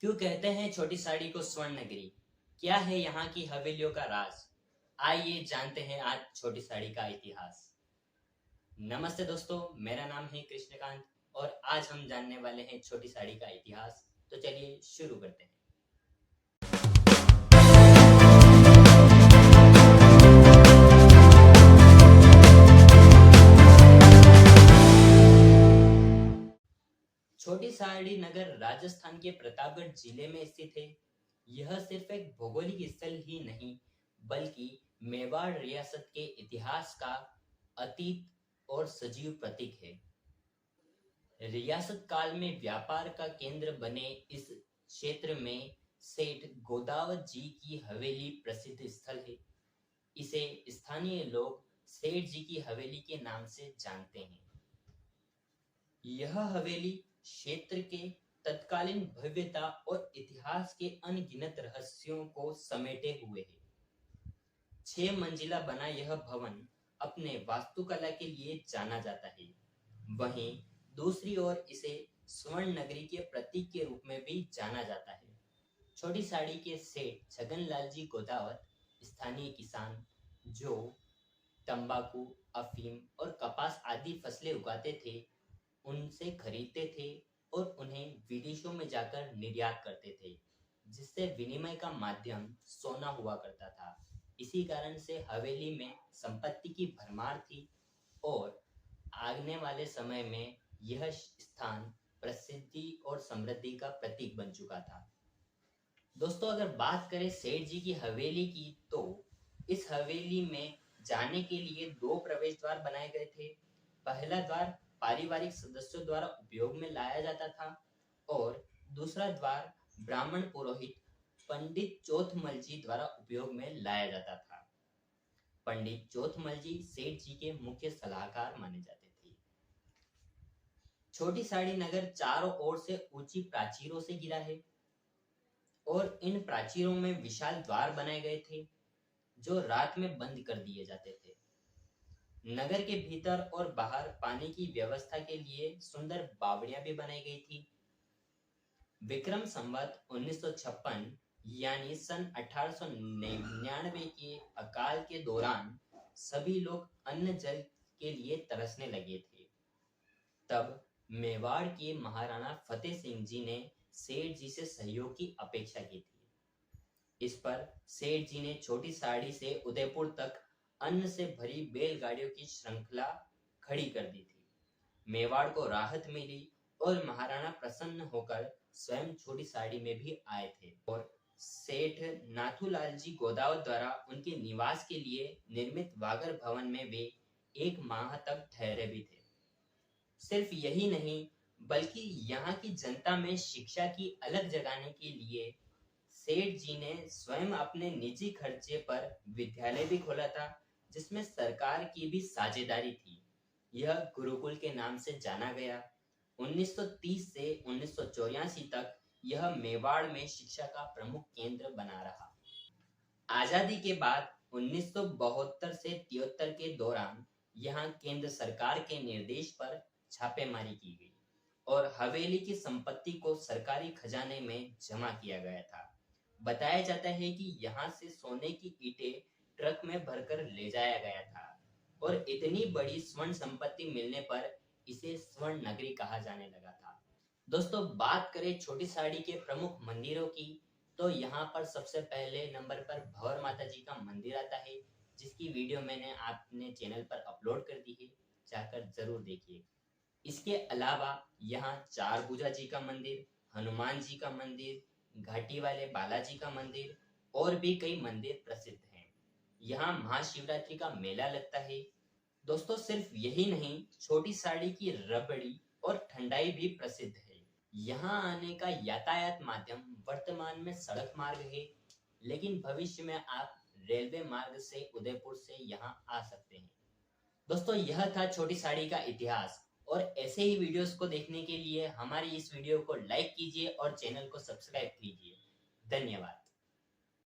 क्यों कहते हैं छोटी साड़ी को स्वर्ण नगरी? क्या है यहाँ की हवेलियों का राज? आइए जानते हैं आज छोटी साड़ी का इतिहास। नमस्ते दोस्तों, मेरा नाम है कृष्णकांत और आज हम जानने वाले हैं छोटी साड़ी का इतिहास। तो चलिए शुरू करते हैं। छोटी साड़ी नगर राजस्थान के प्रतापगढ़ जिले में स्थित है। यह सिर्फ एक भौगोलिक स्थल ही नहीं, बल्कि मेवाड़ रियासत के इतिहास का अतीत और सजीव प्रतीक है। रियासत काल में व्यापार का केंद्र बने इस क्षेत्र में सेठ गोदावत जी की हवेली प्रसिद्ध स्थल है। इसे स्थानीय लोग सेठ जी की हवेली के नाम से जानते हैं। यह हवेली क्षेत्र के तत्कालीन भव्यता और इतिहास के अनगिनत रहस्यों को समेटे हुए है। 6 मंजिला बना यह भवन अपने वास्तुकला के लिए जाना जाता है। वहीं दूसरी ओर इसे स्वर्ण नगरी के प्रतीक के रूप में भी जाना जाता है। छोटी साड़ी के सेठ छगनलाल जी गोदावत स्थानीय किसान जो तंबाकू, अफीम और कपास आदि फसलें उगाते थे, उनसे खरीदते थे और उन्हें विदेशों में जाकर निर्यात करते थे, जिससे विनिमय का माध्यम सोना हुआ करता था। इसी कारण से हवेली में संपत्ति की भरमार थी और आने वाले समय में यह स्थान प्रसिद्धि और समृद्धि का प्रतीक बन चुका था। दोस्तों, अगर बात करें सेठ जी की हवेली की, तो इस हवेली में जाने के लिए 2 प्रवेश द्वार बनाए गए थे। पहला द्वार पारिवारिक सदस्यों द्वारा उपयोग में लाया जाता था और दूसरा द्वार ब्राह्मण पुरोहित पंडित चौथमल जी द्वारा उपयोग में लाया जाता था। पंडित चौथमल जी सेठ जी के मुख्य सलाहकार माने जाते थे। छोटी साड़ी नगर चारों ओर से ऊंची प्राचीरों से घिरा है और इन प्राचीरों में विशाल द्वार बनाए गए थे जो रात में बंद कर दिए जाते थे। नगर के भीतर और बाहर पानी की व्यवस्था के लिए सुंदर बावड़ियां भी बनाई गई थी। विक्रम संवत 1956 यानी सन 1899 के अकाल के दौरान सभी लोग अन्न जल के लिए तरसने लगे थे। तब मेवाड़ के महाराणा फतेह सिंह जी ने सेठ जी से सहयोग की अपेक्षा की थी। इस पर सेठ जी ने छोटी साड़ी से उदयपुर तक अन्न से भरी बैलगाड़ियों की श्रृंखला खड़ी कर दी थी। मेवाड़ को राहत मिली और महाराणा प्रसन्न होकर स्वयं छोटी साड़ी में भी आए थे और सेठ नाथूलाल जी गोदावत द्वारा उनके निवास के लिए निर्मित वागर भवन में वे 1 माह तक ठहरे भी थे। सिर्फ यही नहीं, बल्कि यहाँ की जनता में शिक्षा की अलग जगाने के लिए सेठ जी ने स्वयं अपने निजी खर्चे पर विद्यालय भी खोला था, जिसमें सरकार की भी साझेदारी थी। यह गुरुकुल के नाम से जाना गया। 1930 से 1984 तक यह मेवाड़ में शिक्षा का प्रमुख केंद्र बना रहा। आजादी के बाद 1972 से 73 के दौरान यहाँ केंद्र सरकार के निर्देश पर छापेमारी की गई और हवेली की संपत्ति को सरकारी खजाने में जमा किया गया था। बताया जाता है कि यहाँ से सोने की ईंटें ट्रक में भरकर ले जाया गया था और इतनी बड़ी स्वर्ण संपत्ति मिलने पर इसे स्वर्ण नगरी कहा जाने लगा था। दोस्तों, बात करें छोटी साड़ी के प्रमुख मंदिरों की, तो यहाँ पर सबसे पहले नंबर पर भंवर माता जी का मंदिर आता है, जिसकी वीडियो मैंने अपने चैनल पर अपलोड कर दी है, जाकर जरूर देखिए। इसके अलावा यहाँ 4 भुजा जी का मंदिर, हनुमान जी का मंदिर, घाटी वाले बालाजी का मंदिर और भी कई मंदिर प्रसिद्ध हैं। यहाँ महाशिवरात्रि का मेला लगता है। दोस्तों, सिर्फ यही नहीं, छोटी साड़ी की रबड़ी और ठंडाई भी प्रसिद्ध है। यहाँ आने का यातायात माध्यम वर्तमान में सड़क मार्ग है, लेकिन भविष्य में आप रेलवे मार्ग से उदयपुर से यहाँ आ सकते हैं। दोस्तों, यह था छोटी साड़ी का इतिहास और ऐसे ही वीडियोस को देखने के लिए हमारी इस वीडियो को लाइक कीजिए और चैनल को सब्सक्राइब कीजिए। धन्यवाद।